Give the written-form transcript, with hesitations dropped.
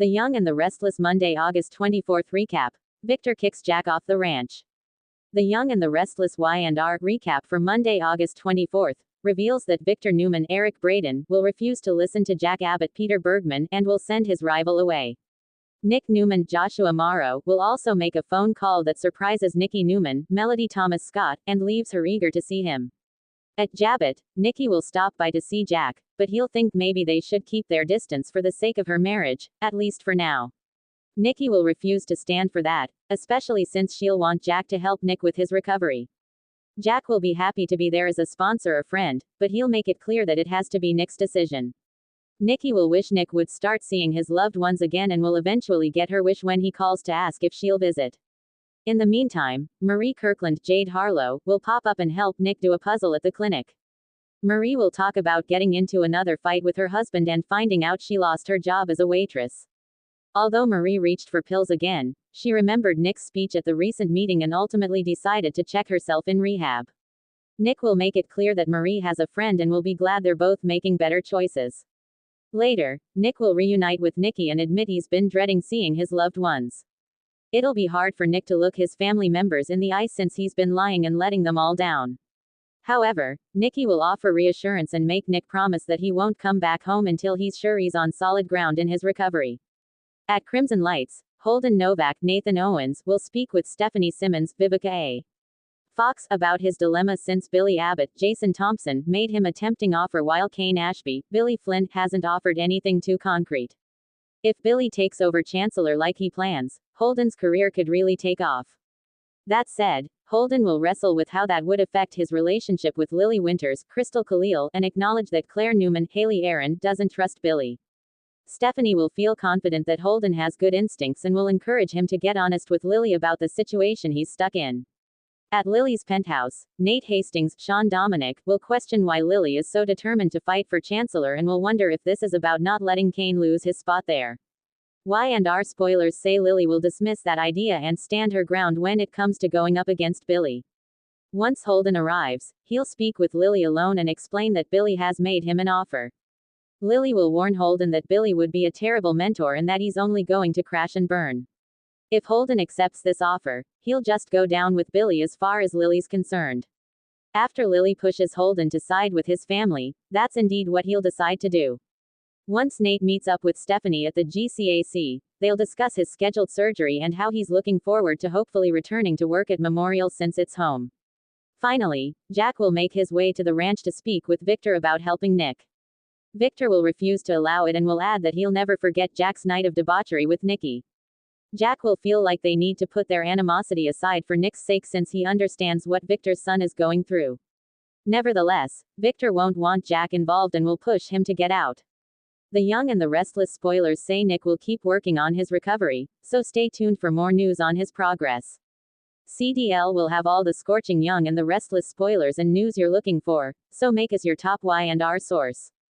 The Young and the Restless Monday, August 24th recap. Victor kicks Jack off the ranch. The Young and the Restless Y&R recap for Monday, August 24th, reveals that Victor Newman, Eric Braeden, will refuse to listen to Jack Abbott, Peter Bergman, and will send his rival away. Nick Newman, Joshua Morrow, will also make a phone call that surprises Nikki Newman, Melody Thomas Scott, and leaves her eager to see him. At Jabbot, Nikki will stop by to see Jack, but he'll think maybe they should keep their distance for the sake of her marriage, at least for now. Nikki will refuse to stand for that, especially since she'll want Jack to help Nick with his recovery. Jack will be happy to be there as a sponsor or friend, but he'll make it clear that it has to be Nick's decision. Nikki will wish Nick would start seeing his loved ones again and will eventually get her wish when he calls to ask if she'll visit. In the meantime, Marie Kirkland, Jade Harlow, will pop up and help Nick do a puzzle at the clinic. Marie will talk about getting into another fight with her husband and finding out she lost her job as a waitress. Although Marie reached for pills again, she remembered Nick's speech at the recent meeting and ultimately decided to check herself in rehab. Nick will make it clear that Marie has a friend and will be glad they're both making better choices. Later, Nick will reunite with Nikki and admit he's been dreading seeing his loved ones. It'll be hard for Nick to look his family members in the eye since he's been lying and letting them all down. However, Nikki will offer reassurance and make Nick promise that he won't come back home until he's sure he's on solid ground in his recovery. At Crimson Lights, Holden Novak, Nathan Owens, will speak with Stephanie Simmons, Vivica A. Fox, about his dilemma since Billy Abbott, Jason Thompson, made him a tempting offer while Kane Ashby, Billy Flynn, hasn't offered anything too concrete. If Billy takes over Chancellor like he plans, Holden's career could really take off. That said, Holden will wrestle with how that would affect his relationship with Lily Winters, Crystal Khalil, and acknowledge that Claire Newman, Haley Aaron, doesn't trust Billy. Stephanie will feel confident that Holden has good instincts and will encourage him to get honest with Lily about the situation he's stuck in. At Lily's penthouse, Nate Hastings, Sean Dominic, will question why Lily is so determined to fight for Chancellor and will wonder if this is about not letting Kane lose his spot there. Y&R spoilers say Lily will dismiss that idea and stand her ground when it comes to going up against Billy. Once Holden arrives, he'll speak with Lily alone and explain that Billy has made him an offer. Lily will warn Holden that Billy would be a terrible mentor and that he's only going to crash and burn. If Holden accepts this offer, he'll just go down with Billy as far as Lily's concerned. After Lily pushes Holden to side with his family, that's indeed what he'll decide to do. Once Nate meets up with Stephanie at the GCAC, they'll discuss his scheduled surgery and how he's looking forward to hopefully returning to work at Memorial since it's home. Finally, Jack will make his way to the ranch to speak with Victor about helping Nick. Victor will refuse to allow it and will add that he'll never forget Jack's night of debauchery with Nikki. Jack will feel like they need to put their animosity aside for Nick's sake since he understands what Victor's son is going through. Nevertheless, Victor won't want Jack involved and will push him to get out. The Young and the Restless spoilers say Nick will keep working on his recovery, so stay tuned for more news on his progress. CDL will have all the scorching Young and the Restless spoilers and news you're looking for, so make us your top Y&R source.